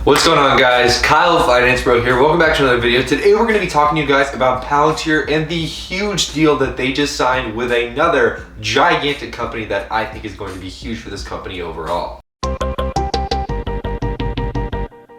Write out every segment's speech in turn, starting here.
What's going on, guys? Kyle Finance Bro here. Welcome back to another video. Today we're going to be talking to you guys about Palantir and the huge deal that they just signed with another gigantic company that I think is going to be huge for this company overall.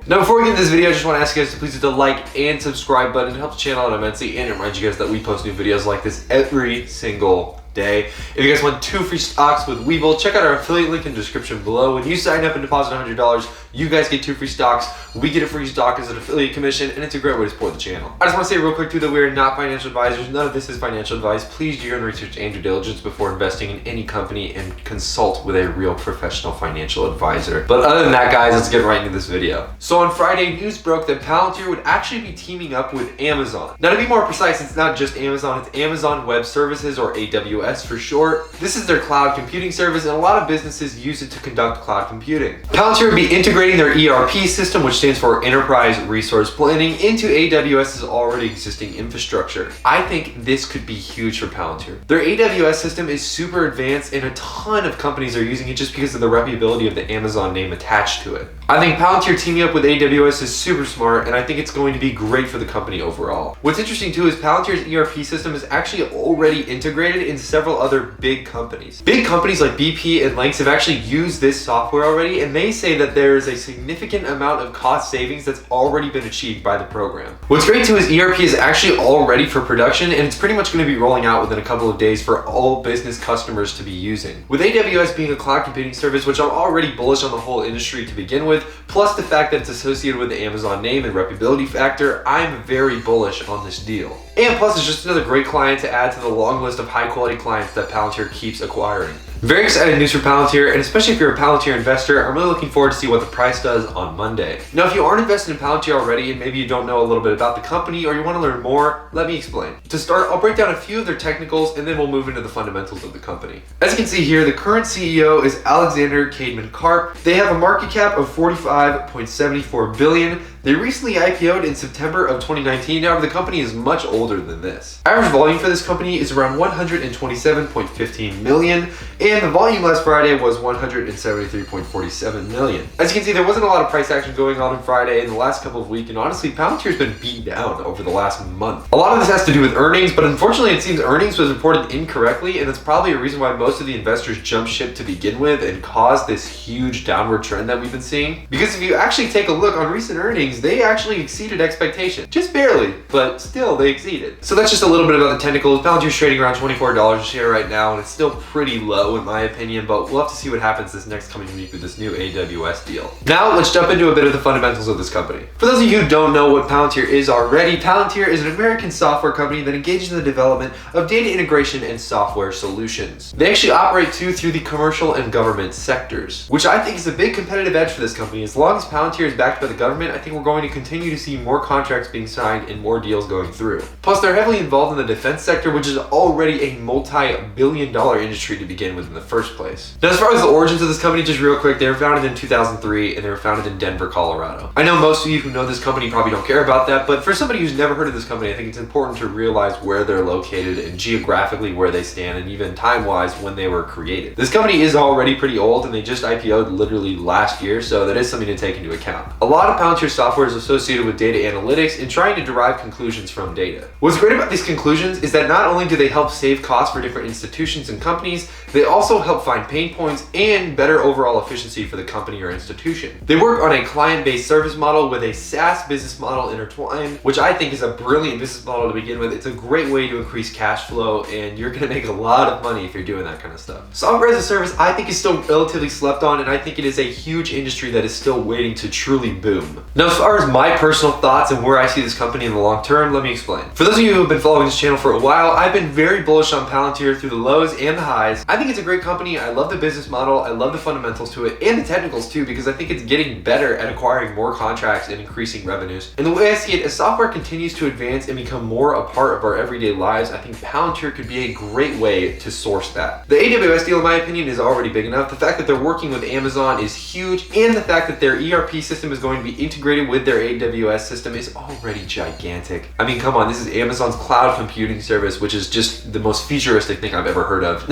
Now, before we get into this video, I just want to ask you guys to please hit the like and subscribe button. It helps the channel out immensely, and it reminds you guys that we post new videos like this every single day. If you guys want 2 free stocks with Webull, check out our affiliate link in the description below. When you sign up and deposit $100, you guys get 2 free stocks. We get a free stock as an affiliate commission, and it's a great way to support the channel. I just want to say real quick too that we are not financial advisors. None of this is financial advice. Please do your own research and due diligence before investing in any company and consult with a real professional financial advisor. But other than that, guys, let's get right into this video. So on Friday, news broke that Palantir would actually be teaming up with Amazon. Now, to be more precise, it's not just Amazon, it's Amazon Web Services, or AWS for short. This is their cloud computing service, and a lot of businesses use it to conduct cloud computing. Palantir would be integrating their ERP system, which stands for Enterprise Resource Planning, into AWS's already existing infrastructure. I think this could be huge for Palantir. Their AWS system is super advanced, and a ton of companies are using it just because of the reputability of the Amazon name attached to it. I think Palantir teaming up with AWS is super smart, and I think it's going to be great for the company overall. What's interesting too is Palantir's ERP system is actually already integrated in several other big companies. Big companies like BP and Lynx have actually used this software already, and they say that there is a significant amount of cost savings that's already been achieved by the program. What's great too is ERP is actually all ready for production, and it's pretty much going to be rolling out within a couple of days for all business customers to be using. With AWS being a cloud computing service, which I'm already bullish on the whole industry to begin with, plus the fact that it's associated with the Amazon name and reputability factor, I'm very bullish on this deal. And plus, it's just another great client to add to the long list of high quality clients that Palantir keeps acquiring. Very exciting news for Palantir, and especially if you're a Palantir investor, I'm really looking forward to see what the price does on Monday. Now, if you aren't invested in Palantir already and maybe you don't know a little bit about the company or you want to learn more, let me explain. To start, I'll break down a few of their technicals and then we'll move into the fundamentals of the company. As you can see here, the current CEO is Alexander Cademan-Karp. They have a market cap of $45.74 billion. They recently IPO'd in September of 2019. However, the company is much older than this. Average volume for this company is around 127.15 million, and the volume last Friday was 173.47 million. As you can see, there wasn't a lot of price action going on Friday in the last couple of weeks, and honestly, Palantir's been beat down over the last month. A lot of this has to do with earnings, but unfortunately, it seems earnings was reported incorrectly, and that's probably a reason why most of the investors jumped ship to begin with and caused this huge downward trend that we've been seeing. Because if you actually take a look on recent earnings, they actually exceeded expectations. Just barely, but still they exceeded. So that's just a little bit about the technicals. Palantir's trading around $24 a share right now, and it's still pretty low in my opinion, but we'll have to see what happens this next coming week with this new AWS deal. Now let's jump into a bit of the fundamentals of this company. For those of you who don't know what Palantir is already, Palantir is an American software company that engages in the development of data integration and software solutions. They actually operate through the commercial and government sectors, which I think is a big competitive edge for this company. As long as Palantir is backed by the government, I think we're going to continue to see more contracts being signed and more deals going through. Plus, they're heavily involved in the defense sector, which is already a multi-billion-dollar industry to begin with in the first place. Now, as far as the origins of this company, just real quick, they were founded in 2003 and they were founded in Denver, Colorado. I know most of you who know this company probably don't care about that, but for somebody who's never heard of this company, I think it's important to realize where they're located and geographically where they stand, and even time-wise when they were created. This company is already pretty old, and they just IPO'd literally last year, so that is something to take into account. A lot of Palantir software is associated with data analytics and trying to derive conclusions from data. What's great about these conclusions is that not only do they help save costs for different institutions and companies, they also help find pain points and better overall efficiency for the company or institution. They work on a client-based service model with a SaaS business model intertwined, which I think is a brilliant business model to begin with. It's a great way to increase cash flow, and you're gonna make a lot of money if you're doing that kind of stuff. Software as a service, I think, is still relatively slept on, and I think it is a huge industry that is still waiting to truly boom. Now, as far as my personal thoughts and where I see this company in the long term, let me explain. For those of you who have been following this channel for a while, I've been very bullish on Palantir through the lows and the highs. I think it's a great company. I love the business model. I love the fundamentals to it and the technicals too, because I think it's getting better at acquiring more contracts and increasing revenues. And the way I see it, as software continues to advance and become more a part of our everyday lives, I think Palantir could be a great way to source that. The AWS deal, in my opinion, is already big enough. The fact that they're working with Amazon is huge, and the fact that their ERP system is going to be integrated with their AWS system is already gigantic. I mean, come on, this is Amazon's cloud computing service, which is just the most futuristic thing I've ever heard of.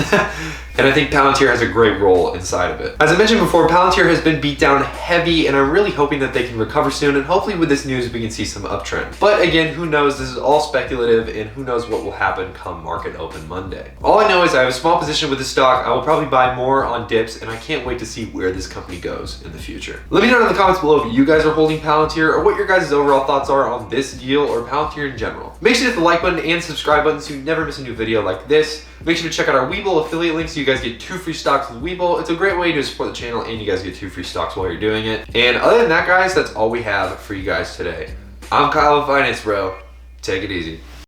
and I think Palantir has a great role inside of it. As I mentioned before, Palantir has been beat down heavy, and I'm really hoping that they can recover soon, and hopefully with this news we can see some uptrend. But again, who knows? This is all speculative, and who knows what will happen come market open Monday. All I know is I have a small position with this stock. I will probably buy more on dips, and I can't wait to see where this company goes in the future. Let me know in the comments below if you guys are holding Palantir, or what your guys' overall thoughts are on this deal or Palantir in general. Make sure to hit the like button and subscribe button so you never miss a new video like this. Make sure to check out our Webull affiliate link so you guys get 2 free stocks with Webull. It's a great way to support the channel, and you guys get 2 free stocks while you're doing it. And other than that, guys, that's all we have for you guys today. I'm Kyle of Finance Bro. Take it easy.